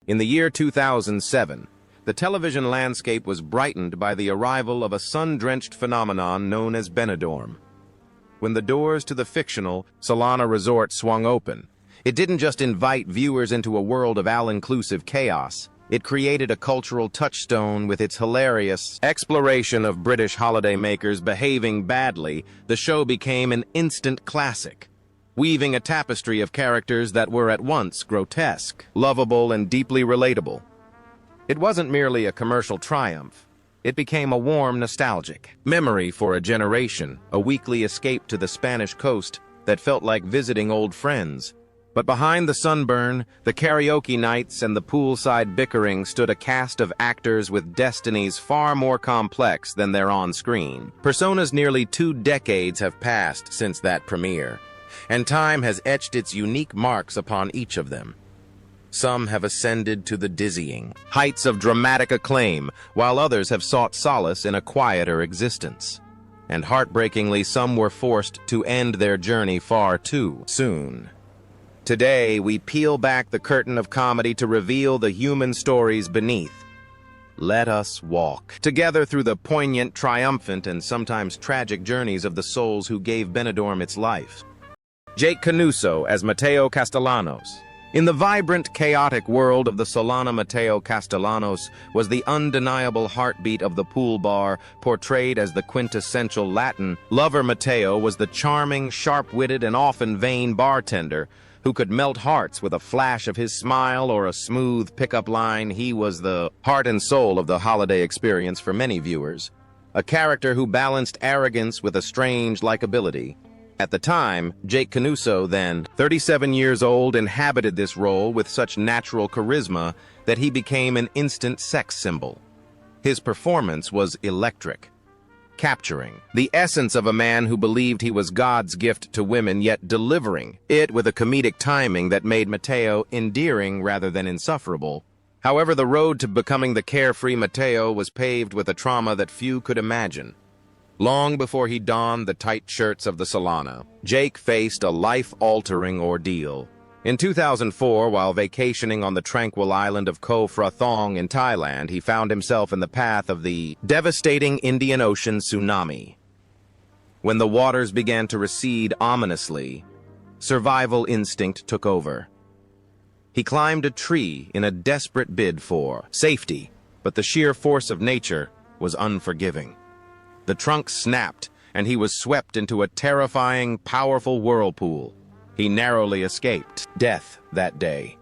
In the year 2007, the television landscape was brightened by the arrival of a sun-drenched phenomenon known as Benidorm. When the doors to the fictional Solana resort swung open, it didn't just invite viewers into a world of all-inclusive chaos. It created a cultural touchstone with its hilarious exploration of British holidaymakers behaving badly. The show became an instant classic, weaving a tapestry of characters that were at once grotesque, lovable, and deeply relatable. It wasn't merely a commercial triumph. It became a warm, nostalgic memory for a generation, a weekly escape to the Spanish coast that felt like visiting old friends. But behind the sunburn, the karaoke nights, and the poolside bickering stood a cast of actors with destinies far more complex than their on-screen personas. Nearly 2 decades have passed since that premiere, and time has etched its unique marks upon each of them. Some have ascended to the dizzying heights of dramatic acclaim, while others have sought solace in a quieter existence. And heartbreakingly, some were forced to end their journey far too soon. Today, we peel back the curtain of comedy to reveal the human stories beneath. Let us walk together through the poignant, triumphant, and sometimes tragic journeys of the souls who gave Benidorm its life. Jake Canuso as Mateo Castellanos. In the vibrant, chaotic world of the Solana, Mateo Castellanos was the undeniable heartbeat of the pool bar, portrayed as the quintessential Latin lover. Mateo was the charming, sharp-witted, and often vain bartender who could melt hearts with a flash of his smile or a smooth pickup line. He was the heart and soul of the holiday experience for many viewers, a character who balanced arrogance with a strange likability. At the time, Jake Canuso, then 37 years old, inhabited this role with such natural charisma that he became an instant sex symbol. His performance was electric, capturing the essence of a man who believed he was God's gift to women, yet delivering it with a comedic timing that made Mateo endearing rather than insufferable. However, the road to becoming the carefree Mateo was paved with a trauma that few could imagine. Long before he donned the tight shirts of the Solana, Jake faced a life-altering ordeal. In 2004, while vacationing on the tranquil island of Koh Phraya Thong in Thailand, he found himself in the path of the devastating Indian Ocean tsunami. When the waters began to recede ominously, survival instinct took over. He climbed a tree in a desperate bid for safety, but the sheer force of nature was unforgiving. The trunk snapped, and he was swept into a terrifying, powerful whirlpool. He narrowly escaped death that day.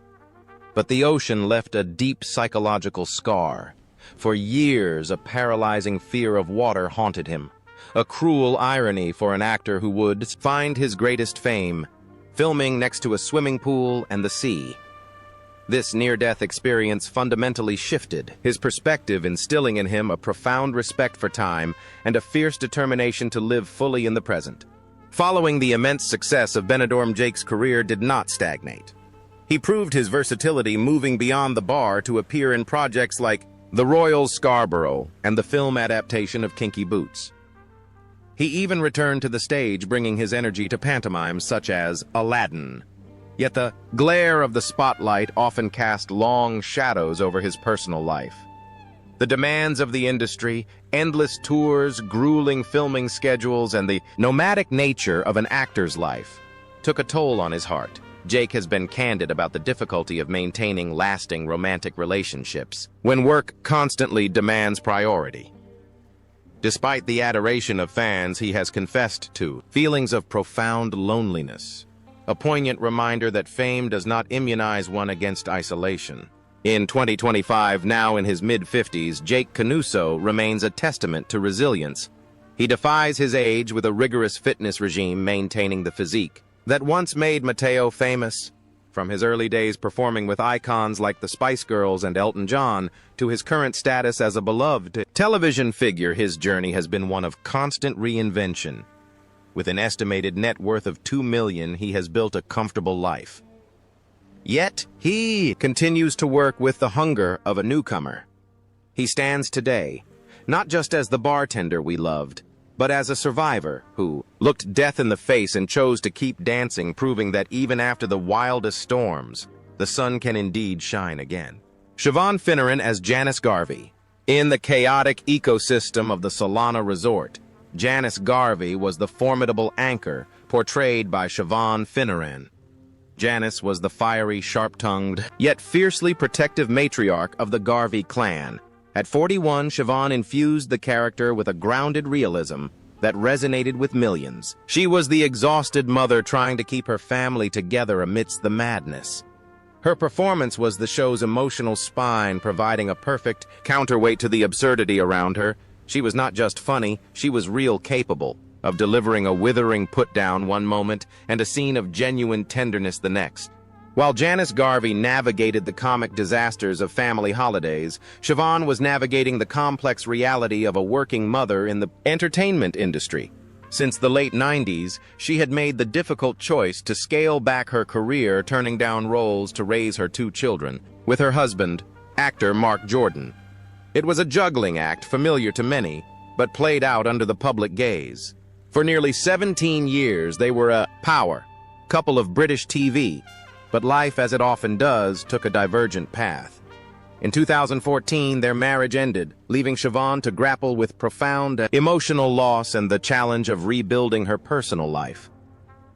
But the ocean left a deep psychological scar. For years, a paralyzing fear of water haunted him. A cruel irony for an actor who would find his greatest fame filming next to a swimming pool and the sea. This near-death experience fundamentally shifted his perspective, instilling in him a profound respect for time and a fierce determination to live fully in the present. Following the immense success of Benidorm, Jake's career did not stagnate. He proved his versatility, moving beyond the bar to appear in projects like The Royal Scarborough and the film adaptation of Kinky Boots. He even returned to the stage, bringing his energy to pantomimes such as Aladdin. Yet the glare of the spotlight often cast long shadows over his personal life. The demands of the industry, endless tours, grueling filming schedules, and the nomadic nature of an actor's life took a toll on his heart. Jake has been candid about the difficulty of maintaining lasting romantic relationships when work constantly demands priority. Despite the adoration of fans, he has confessed to feelings of profound loneliness, a poignant reminder that fame does not immunize one against isolation. In 2025, now in his mid-50s, Jake Canuso remains a testament to resilience. He defies his age with a rigorous fitness regime, maintaining the physique that once made Mateo famous. From his early days performing with icons like the Spice Girls and Elton John to his current status as a beloved television figure, his journey has been one of constant reinvention. With an estimated net worth of $2 million, he has built a comfortable life. Yet, he continues to work with the hunger of a newcomer. He stands today, not just as the bartender we loved, but as a survivor who looked death in the face and chose to keep dancing, proving that even after the wildest storms, the sun can indeed shine again. Siobhan Finneran as Janice Garvey. In the chaotic ecosystem of the Solana Resort, Janice Garvey was the formidable anchor portrayed by Siobhan Finneran. Janice was the fiery, sharp-tongued, yet fiercely protective matriarch of the Garvey clan. At 41, Siobhan infused the character with a grounded realism that resonated with millions. She was the exhausted mother trying to keep her family together amidst the madness. Her performance was the show's emotional spine, providing a perfect counterweight to the absurdity around her. She was not just funny, she was real capable of delivering a withering put-down one moment and a scene of genuine tenderness the next. While Janice Garvey navigated the comic disasters of family holidays, Siobhan was navigating the complex reality of a working mother in the entertainment industry. Since the late 90s, she had made the difficult choice to scale back her career, turning down roles to raise her 2 children, with her husband, actor Mark Jordan. It was a juggling act familiar to many, but played out under the public gaze. For nearly 17 years, they were a power couple of British TV, but life, as it often does, took a divergent path. In 2014, their marriage ended, leaving Siobhan to grapple with profound emotional loss and the challenge of rebuilding her personal life.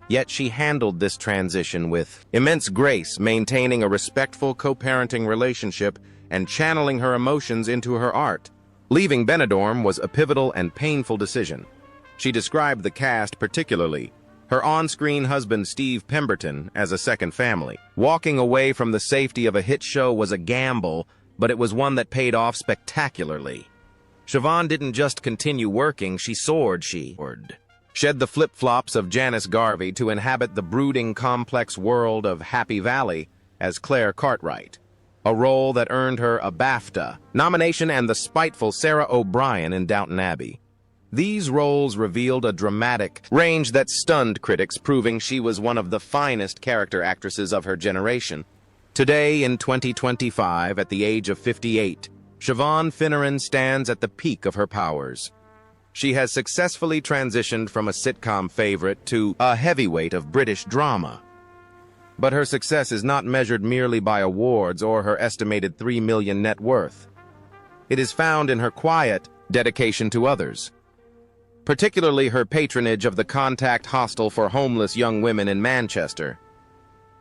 Yet she handled this transition with immense grace, maintaining a respectful co-parenting relationship and channeling her emotions into her art. Leaving Benidorm was a pivotal and painful decision. She described the cast, particularly her on-screen husband Steve Pemberton, as a second family. Walking away from the safety of a hit show was a gamble, but it was one that paid off spectacularly. Siobhan didn't just continue working, she soared. She shed the flip-flops of Janice Garvey to inhabit the brooding, complex world of Happy Valley as Claire Cartwright, a role that earned her a BAFTA nomination and the spiteful Sarah O'Brien in Downton Abbey. These roles revealed a dramatic range that stunned critics, proving she was one of the finest character actresses of her generation. Today, in 2025, at the age of 58, Siobhan Finneran stands at the peak of her powers. She has successfully transitioned from a sitcom favorite to a heavyweight of British drama. But her success is not measured merely by awards or her estimated $3 million net worth. It is found in her quiet dedication to others, particularly her patronage of the Contact Hostel for homeless young women in Manchester.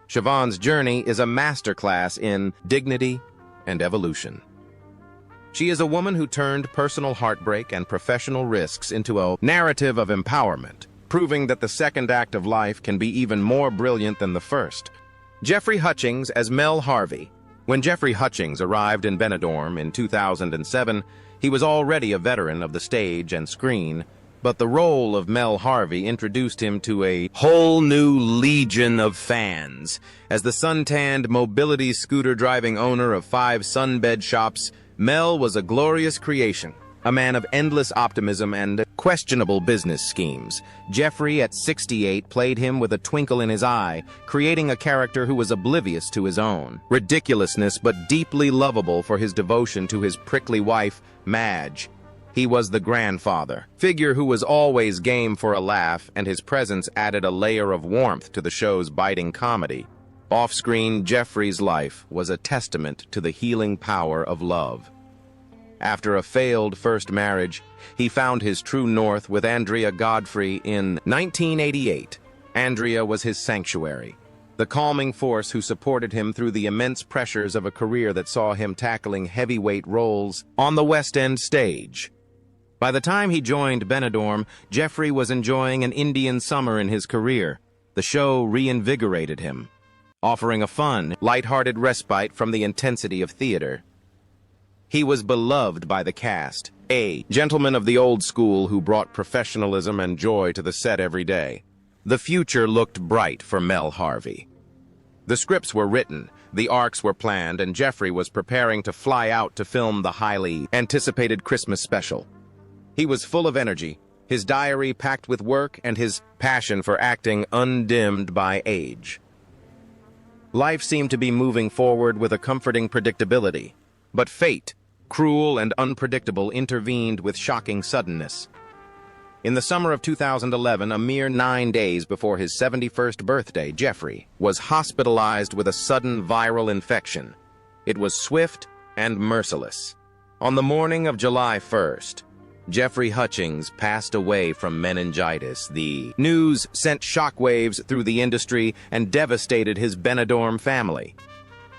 Siobhan's journey is a masterclass in dignity and evolution. She is a woman who turned personal heartbreak and professional risks into a narrative of empowerment, proving that the second act of life can be even more brilliant than the first. Jeffrey Hutchings as Mel Harvey. When Jeffrey Hutchings arrived in Benidorm in 2007, he was already a veteran of the stage and screen, but the role of Mel Harvey introduced him to a whole new legion of fans. As the suntanned mobility scooter-driving owner of 5 sunbed shops, Mel was a glorious creation, a man of endless optimism and questionable business schemes. Jeffrey, at 68, played him with a twinkle in his eye, creating a character who was oblivious to his own ridiculousness but deeply lovable for his devotion to his prickly wife, Madge. He was the grandfather figure who was always game for a laugh, and his presence added a layer of warmth to the show's biting comedy. Off-screen, Jeffrey's life was a testament to the healing power of love. After a failed first marriage, he found his true north with Andrea Godfrey in 1988. Andrea was his sanctuary, the calming force who supported him through the immense pressures of a career that saw him tackling heavyweight roles on the West End stage. By the time he joined Benidorm, Jeffrey was enjoying an Indian summer in his career. The show reinvigorated him, offering a fun, lighthearted respite from the intensity of theater. He was beloved by the cast, a gentleman of the old school who brought professionalism and joy to the set every day. The future looked bright for Mel Harvey. The scripts were written, the arcs were planned, and Jeffrey was preparing to fly out to film the highly anticipated Christmas special. He was full of energy, his diary packed with work and his passion for acting undimmed by age. Life seemed to be moving forward with a comforting predictability, but fate, cruel and unpredictable, intervened with shocking suddenness. In the summer of 2011, a mere 9 days before his 71st birthday, Jeffrey was hospitalized with a sudden viral infection. It was swift and merciless. On the morning of July 1st, Jeffrey Hutchings passed away from meningitis. The news sent shockwaves through the industry and devastated his Benidorm family.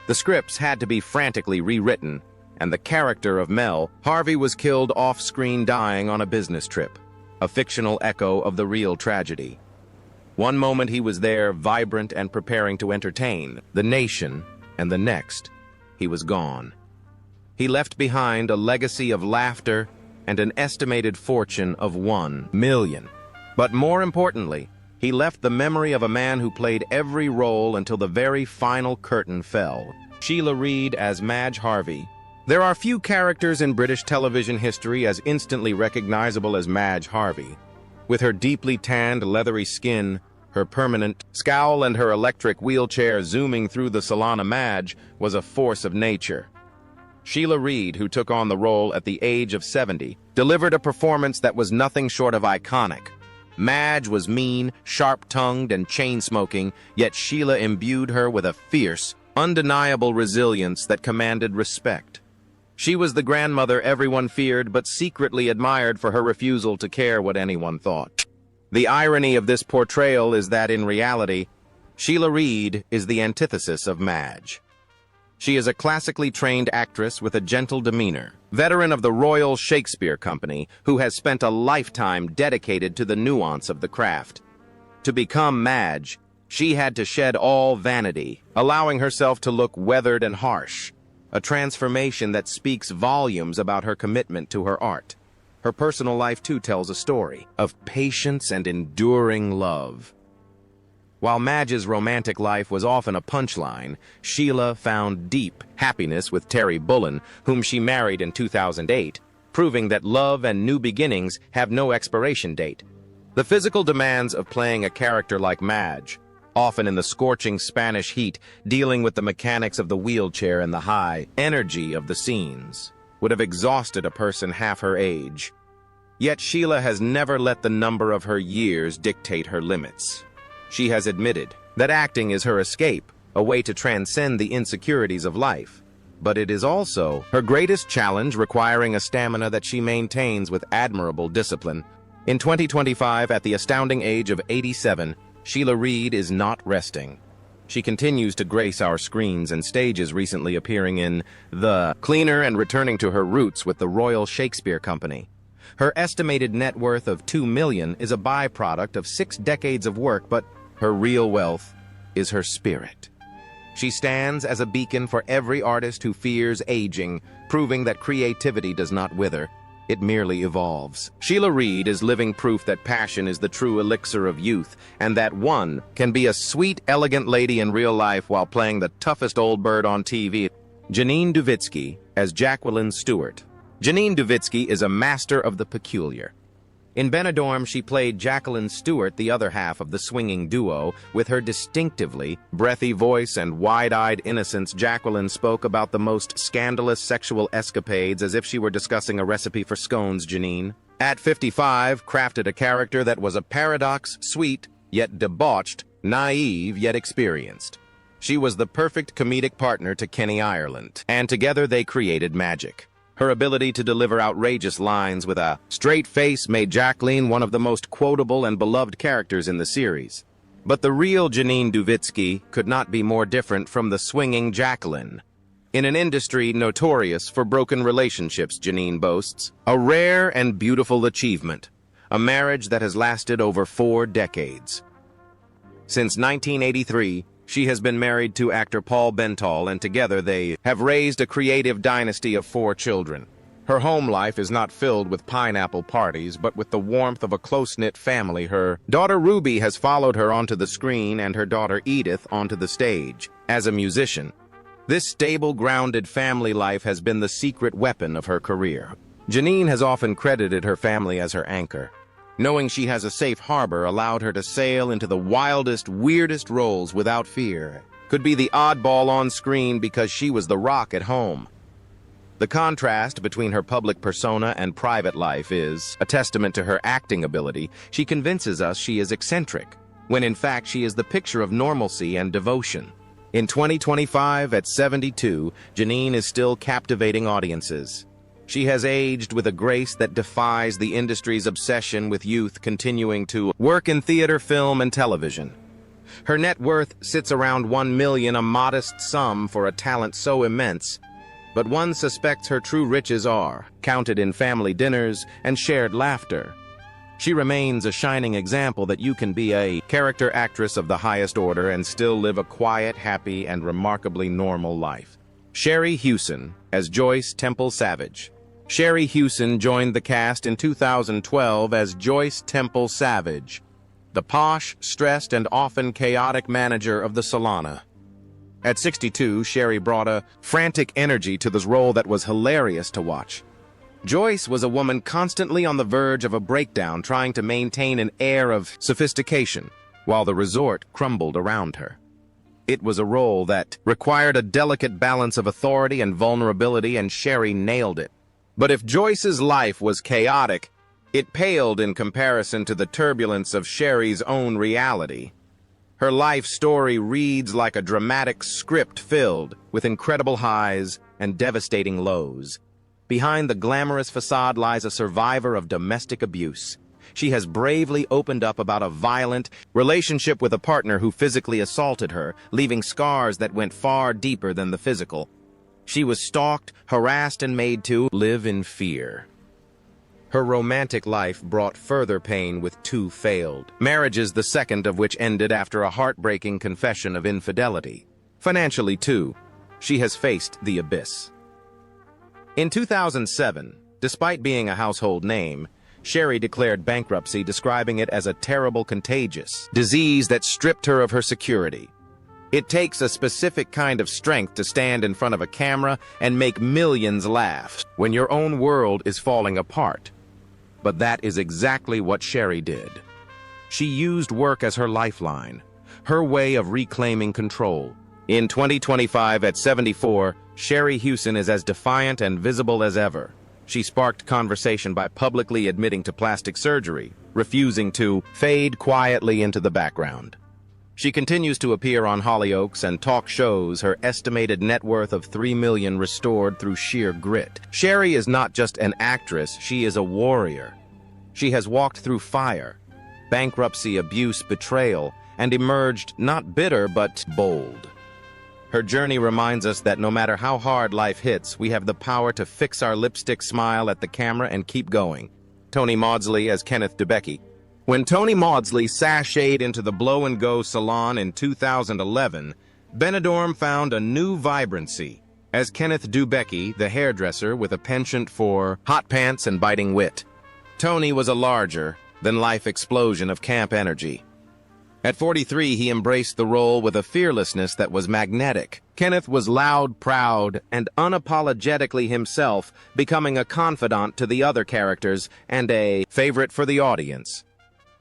The scripts had to be frantically rewritten, and the character of Mel, Harvey, was killed off-screen, dying on a business trip, a fictional echo of the real tragedy. One moment he was there, vibrant and preparing to entertain the nation, and the next, he was gone. He left behind a legacy of laughter and an estimated fortune of $1 million. But more importantly, he left the memory of a man who played every role until the very final curtain fell. Sheila Reid as Madge Harvey. There are few characters in British television history as instantly recognizable as Madge Harvey. With her deeply tanned, leathery skin, her permanent scowl, and her electric wheelchair zooming through the salon, Madge was a force of nature. Sheila Reid, who took on the role at the age of 70, delivered a performance that was nothing short of iconic. Madge was mean, sharp-tongued, and chain-smoking, yet Sheila imbued her with a fierce, undeniable resilience that commanded respect. She was the grandmother everyone feared but secretly admired for her refusal to care what anyone thought. The irony of this portrayal is that, in reality, Sheila Reid is the antithesis of Madge. She is a classically trained actress with a gentle demeanor, veteran of the Royal Shakespeare Company, who has spent a lifetime dedicated to the nuance of the craft. To become Madge, she had to shed all vanity, allowing herself to look weathered and harsh, a transformation that speaks volumes about her commitment to her art. Her personal life, too, tells a story of patience and enduring love. While Madge's romantic life was often a punchline, Sheila found deep happiness with Terry Bullen, whom she married in 2008, proving that love and new beginnings have no expiration date. The physical demands of playing a character like Madge, often in the scorching Spanish heat, dealing with the mechanics of the wheelchair and the high energy of the scenes, would have exhausted a person half her age. Yet Sheila has never let the number of her years dictate her limits. She has admitted that acting is her escape, a way to transcend the insecurities of life. But it is also her greatest challenge, requiring a stamina that she maintains with admirable discipline. In 2025, at the astounding age of 87, Sheila Reid is not resting. She continues to grace our screens and stages, recently appearing in The Cleaner and returning to her roots with the Royal Shakespeare Company. Her estimated net worth of $2 million is a byproduct of 6 decades of work, but her real wealth is her spirit. She stands as a beacon for every artist who fears aging, proving that creativity does not wither. It merely evolves. Sheila Reid is living proof that passion is the true elixir of youth, and that one can be a sweet, elegant lady in real life while playing the toughest old bird on TV. Janine Duvitsky as Jacqueline Stewart. Janine Duvitsky is a master of the peculiar. In Benidorm, she played Jacqueline Stewart, the other half of the swinging duo. With her distinctively breathy voice and wide-eyed innocence, Jacqueline spoke about the most scandalous sexual escapades as if she were discussing a recipe for scones. Janine, at 55, crafted a character that was a paradox, sweet, yet debauched, naive, yet experienced. She was the perfect comedic partner to Kenny Ireland, and together they created magic. Her ability to deliver outrageous lines with a straight face made Jacqueline one of the most quotable and beloved characters in the series. But the real Janine Duvitsky could not be more different from the swinging Jacqueline. In an industry notorious for broken relationships, Janine boasts a rare and beautiful achievement, a marriage that has lasted over 4 decades. Since 1983, she has been married to actor Paul Bental, and together they have raised a creative dynasty of 4 children. Her home life is not filled with pineapple parties, but with the warmth of a close-knit family. Her daughter Ruby has followed her onto the screen and her daughter Edith onto the stage. As a musician, this stable, grounded family life has been the secret weapon of her career. Janine has often credited her family as her anchor. Knowing she has a safe harbor allowed her to sail into the wildest, weirdest roles without fear. Could be the oddball on screen because she was the rock at home. The contrast between her public persona and private life is a testament to her acting ability. She convinces us she is eccentric, when in fact she is the picture of normalcy and devotion. In 2025, at 72, Janine is still captivating audiences. She has aged with a grace that defies the industry's obsession with youth continuing to work in theater, film, and television. Her net worth sits around $1 million, a modest sum for a talent so immense. But one suspects her true riches are counted in family dinners and shared laughter. She remains a shining example that you can be a character actress of the highest order and still live a quiet, happy, and remarkably normal life. Sherry Hewson as Joyce Temple Savage. Sherry Hewson joined the cast in 2012 as Joyce Temple Savage, the posh, stressed, and often chaotic manager of the Solana. At 62, Sherry brought a frantic energy to this role that was hilarious to watch. Joyce was a woman constantly on the verge of a breakdown, trying to maintain an air of sophistication, while the resort crumbled around her. It was a role that required a delicate balance of authority and vulnerability, and Sherry nailed it. But if Joyce's life was chaotic, it paled in comparison to the turbulence of Sherry's own reality. Her life story reads like a dramatic script filled with incredible highs and devastating lows. Behind the glamorous facade lies a survivor of domestic abuse. She has bravely opened up about a violent relationship with a partner who physically assaulted her, leaving scars that went far deeper than the physical. She was stalked, harassed, and made to live in fear. Her romantic life brought further pain with 2 failed marriages, the second of which ended after a heartbreaking confession of infidelity. Financially, too, she has faced the abyss. In 2007, despite being a household name, Sherry declared bankruptcy, describing it as a terrible, contagious disease that stripped her of her security. It takes a specific kind of strength to stand in front of a camera and make millions laugh when your own world is falling apart. But that is exactly what Sherry did. She used work as her lifeline, her way of reclaiming control. In 2025, at 74, Sherry Hewson is as defiant and visible as ever. She sparked conversation by publicly admitting to plastic surgery, refusing to fade quietly into the background. She continues to appear on Hollyoaks and talk shows, her estimated net worth of $3 million restored through sheer grit. Sherry is not just an actress, she is a warrior. She has walked through fire, bankruptcy, abuse, betrayal, and emerged not bitter but bold. Her journey reminds us that no matter how hard life hits, we have the power to fix our lipstick smile at the camera and keep going. Tony Maudsley as Kenneth Dubecki. When Tony Maudsley sashayed into the blow-and-go salon in 2011, Benidorm found a new vibrancy as Kenneth Dubecki, the hairdresser with a penchant for hot pants and biting wit. Tony was a larger-than-life explosion of camp energy. At 43, he embraced the role with a fearlessness that was magnetic. Kenneth was loud, proud, and unapologetically himself, becoming a confidant to the other characters and a favorite for the audience.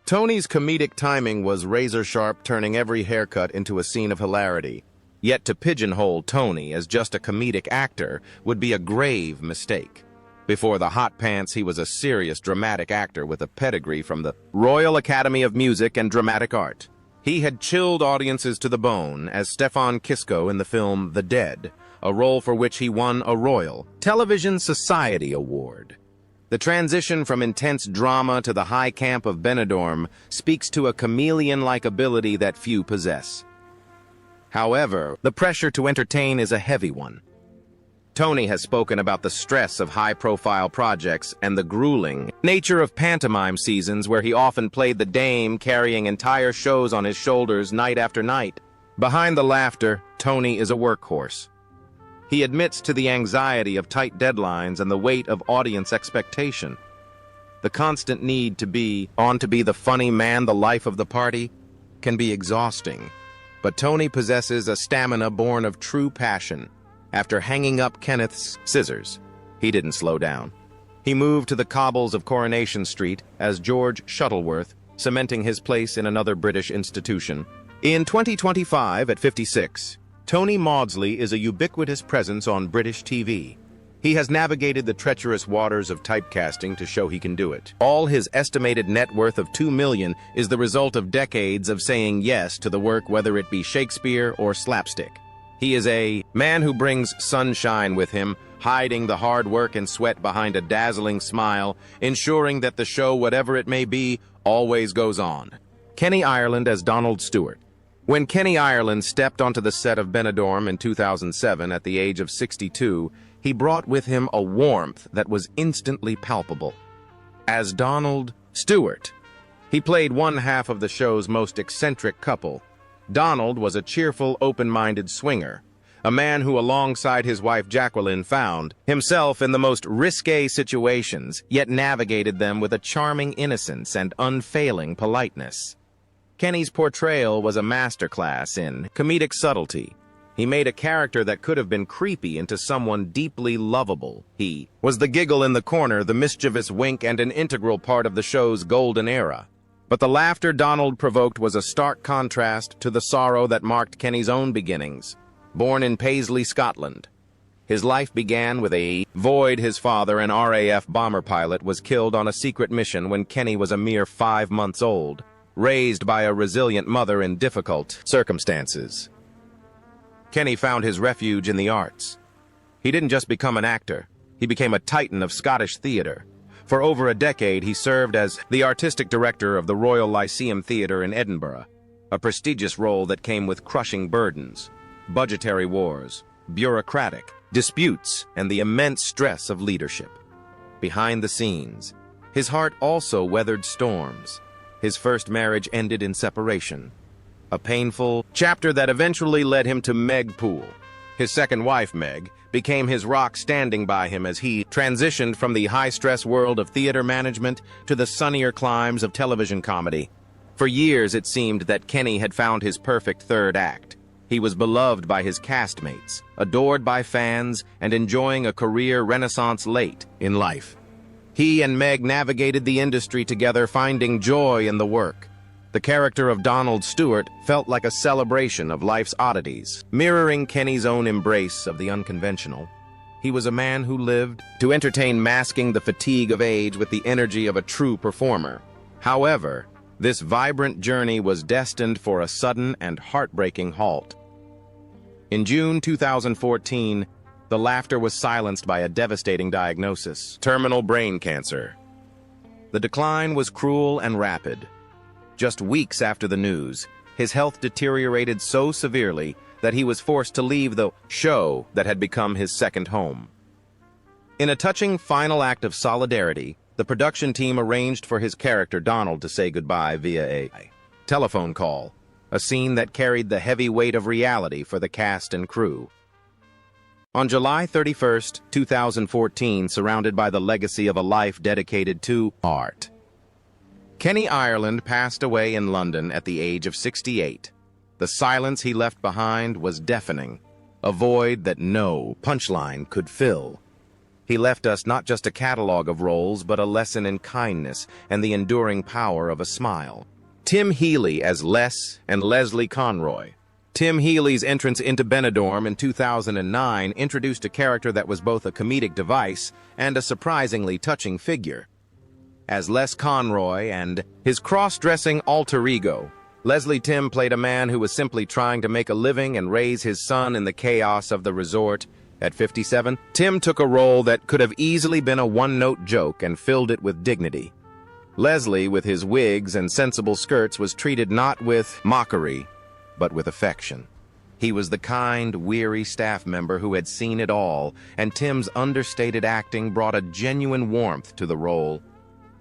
Tony's comedic timing was razor-sharp, turning every haircut into a scene of hilarity. Yet to pigeonhole Tony as just a comedic actor would be a grave mistake. Before the hot pants, he was a serious dramatic actor with a pedigree from the Royal Academy of Music and Dramatic Art. He had chilled audiences to the bone as Stefan Kisko in the film The Dead, a role for which he won a Royal Television Society Award. The transition from intense drama to the high camp of Benidorm speaks to a chameleon-like ability that few possess. However, the pressure to entertain is a heavy one. Tony has spoken about the stress of high-profile projects and the grueling nature of pantomime seasons where he often played the dame, carrying entire shows on his shoulders night after night. Behind the laughter, Tony is a workhorse. He admits to the anxiety of tight deadlines and the weight of audience expectation. The constant need to be the funny man, the life of the party, can be exhausting. But Tony possesses a stamina born of true passion. After hanging up Kenneth's scissors, he didn't slow down. He moved to the cobbles of Coronation Street as George Shuttleworth, cementing his place in another British institution. In 2025, at 56, Tony Maudsley is a ubiquitous presence on British TV. He has navigated the treacherous waters of typecasting to show he can do it. All his estimated net worth of $2 million is the result of decades of saying yes to the work, whether it be Shakespeare or slapstick. He is a man who brings sunshine with him, hiding the hard work and sweat behind a dazzling smile, ensuring that the show, whatever it may be, always goes on. Kenny Ireland as Donald Stewart. When Kenny Ireland stepped onto the set of Benidorm in 2007 at the age of 62, he brought with him a warmth that was instantly palpable. As Donald Stewart, he played one half of the show's most eccentric couple. Donald was a cheerful, open-minded swinger, a man who, alongside his wife Jacqueline, found himself in the most risque situations, yet navigated them with a charming innocence and unfailing politeness. Kenny's portrayal was a masterclass in comedic subtlety. He made a character that could have been creepy into someone deeply lovable. He was the giggle in the corner, the mischievous wink, and an integral part of the show's golden era. But the laughter Donald provoked was a stark contrast to the sorrow that marked Kenny's own beginnings. Born in Paisley, Scotland, his life began with a void. His father, an RAF bomber pilot, was killed on a secret mission when Kenny was a mere 5 months old, raised by a resilient mother in difficult circumstances. Kenny found his refuge in the arts. He didn't just become an actor, he became a titan of Scottish theatre. For over a decade, he served as the artistic director of the Royal Lyceum Theatre in Edinburgh, a prestigious role that came with crushing burdens, budgetary wars, bureaucratic disputes, and the immense stress of leadership. Behind the scenes, his heart also weathered storms. His first marriage ended in separation, a painful chapter that eventually led him to Meg Poole. His second wife, Meg, became his rock, standing by him as he transitioned from the high-stress world of theater management to the sunnier climes of television comedy. For years, it seemed that Kenny had found his perfect third act. He was beloved by his castmates, adored by fans, and enjoying a career renaissance late in life. He and Meg navigated the industry together, finding joy in the work. The character of Donald Stewart felt like a celebration of life's oddities, mirroring Kenny's own embrace of the unconventional. He was a man who lived to entertain, masking the fatigue of age with the energy of a true performer. However, this vibrant journey was destined for a sudden and heartbreaking halt. In June 2014, the laughter was silenced by a devastating diagnosis: terminal brain cancer. The decline was cruel and rapid. Just weeks after the news, his health deteriorated so severely that he was forced to leave the show that had become his second home. In a touching final act of solidarity, the production team arranged for his character Donald to say goodbye via a telephone call, a scene that carried the heavy weight of reality for the cast and crew. On July 31, 2014, surrounded by the legacy of a life dedicated to art, Kenny Ireland passed away in London at the age of 68. The silence he left behind was deafening, a void that no punchline could fill. He left us not just a catalog of roles, but a lesson in kindness and the enduring power of a smile. Tim Healy as Les and Leslie Conroy. Tim Healy's entrance into Benidorm in 2009 introduced a character that was both a comedic device and a surprisingly touching figure. As Les Conroy and his cross-dressing alter ego, Leslie Tim played a man who was simply trying to make a living and raise his son in the chaos of the resort. At 57, Tim took a role that could have easily been a one-note joke and filled it with dignity. Leslie, with his wigs and sensible skirts, was treated not with mockery, but with affection. He was the kind, weary staff member who had seen it all, and Tim's understated acting brought a genuine warmth to the role.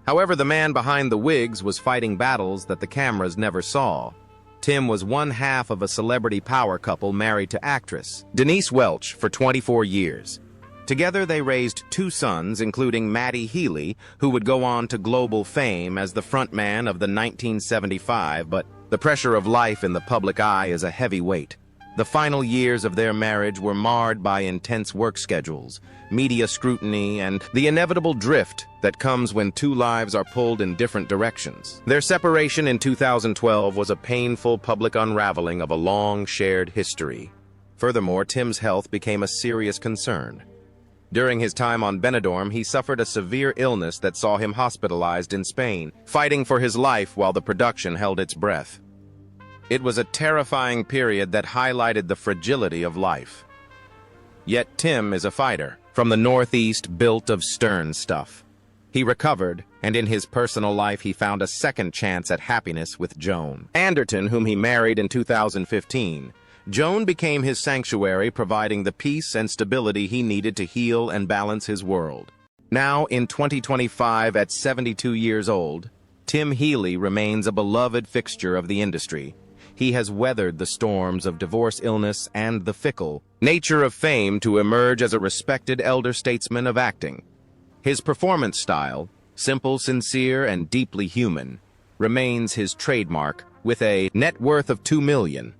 However, the man behind the wigs was fighting battles that the cameras never saw. Tim was one half of a celebrity power couple married to actress Denise Welch for 24 years. Together, they raised 2 sons, including Matty Healy, who would go on to global fame as the frontman of the 1975, but the pressure of life in the public eye is a heavy weight. The final years of their marriage were marred by intense work schedules, media scrutiny, and the inevitable drift that comes when 2 lives are pulled in different directions. Their separation in 2012 was a painful public unraveling of a long shared history. Furthermore, Tim's health became a serious concern. During his time on Benidorm, he suffered a severe illness that saw him hospitalized in Spain, fighting for his life while the production held its breath. It was a terrifying period that highlighted the fragility of life. Yet Tim is a fighter, from the Northeast, built of stern stuff. He recovered, and in his personal life he found a second chance at happiness with Joan Anderton, whom he married in 2015. Joan became his sanctuary, providing the peace and stability he needed to heal and balance his world. Now, in 2025, at 72 years old, Tim Healy remains a beloved fixture of the industry. He has weathered the storms of divorce, illness, and the fickle nature of fame to emerge as a respected elder statesman of acting. His performance style, simple, sincere, and deeply human, remains his trademark, with a net worth of $2 million.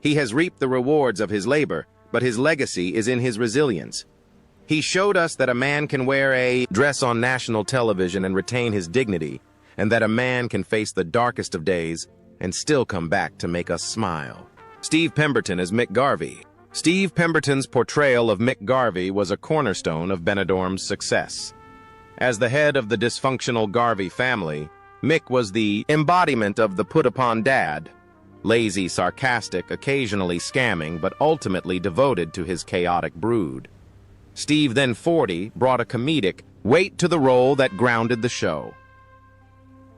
He has reaped the rewards of his labor, but his legacy is in his resilience. He showed us that a man can wear a dress on national television and retain his dignity, and that a man can face the darkest of days and still come back to make us smile. Steve Pemberton as Mick Garvey. Steve Pemberton's portrayal of Mick Garvey was a cornerstone of Benidorm's success. As the head of the dysfunctional Garvey family, Mick was the embodiment of the put-upon dad, lazy, sarcastic, occasionally scamming, but ultimately devoted to his chaotic brood. Steve, then 40, brought a comedic weight to the role that grounded the show.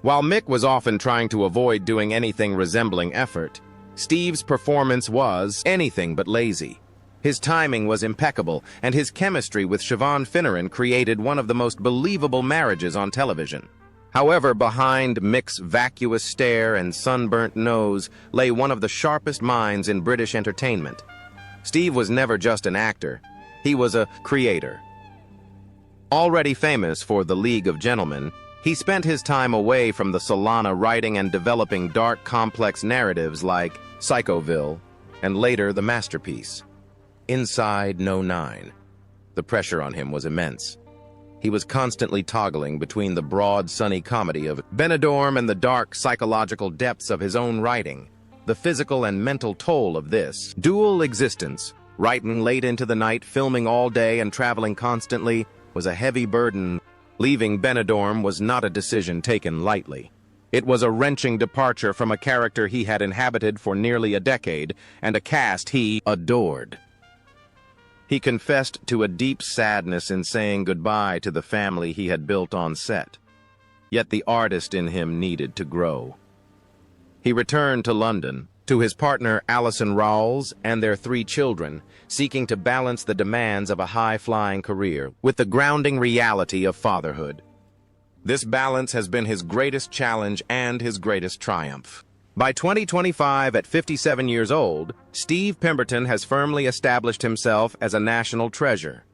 While Mick was often trying to avoid doing anything resembling effort, Steve's performance was anything but lazy. His timing was impeccable, and his chemistry with Siobhan Finneran created one of the most believable marriages on television. However, behind Mick's vacuous stare and sunburnt nose lay one of the sharpest minds in British entertainment. Steve was never just an actor. He was a creator. Already famous for The League of Gentlemen, he spent his time away from the Solana writing and developing dark, complex narratives like Psychoville and later The Masterpiece. Inside No. 9. The pressure on him was immense. He was constantly toggling between the broad, sunny comedy of Benidorm and the dark, psychological depths of his own writing. The physical and mental toll of this dual existence, writing late into the night, filming all day, and traveling constantly, was a heavy burden. Leaving Benidorm was not a decision taken lightly. It was a wrenching departure from a character he had inhabited for nearly a decade and a cast he adored. He confessed to a deep sadness in saying goodbye to the family he had built on set. Yet the artist in him needed to grow. He returned to London, to his partner Alison Rawls and their 3 children, seeking to balance the demands of a high-flying career with the grounding reality of fatherhood. This balance has been his greatest challenge and his greatest triumph. By 2025, at 57 years old, Steve Pemberton has firmly established himself as a national treasure.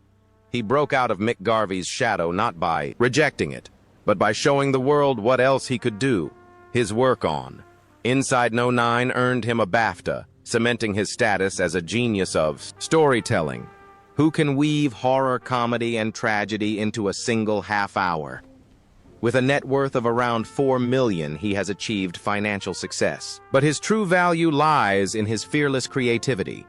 He broke out of Mick Garvey's shadow not by rejecting it, but by showing the world what else he could do. His work on Inside No. 9 earned him a BAFTA, cementing his status as a genius of storytelling, who can weave horror, comedy, and tragedy into a single half hour. With a net worth of around $4 million, he has achieved financial success. But his true value lies in his fearless creativity.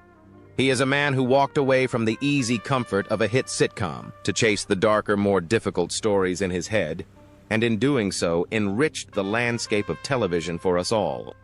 He is a man who walked away from the easy comfort of a hit sitcom to chase the darker, more difficult stories in his head, and in doing so, enriched the landscape of television for us all.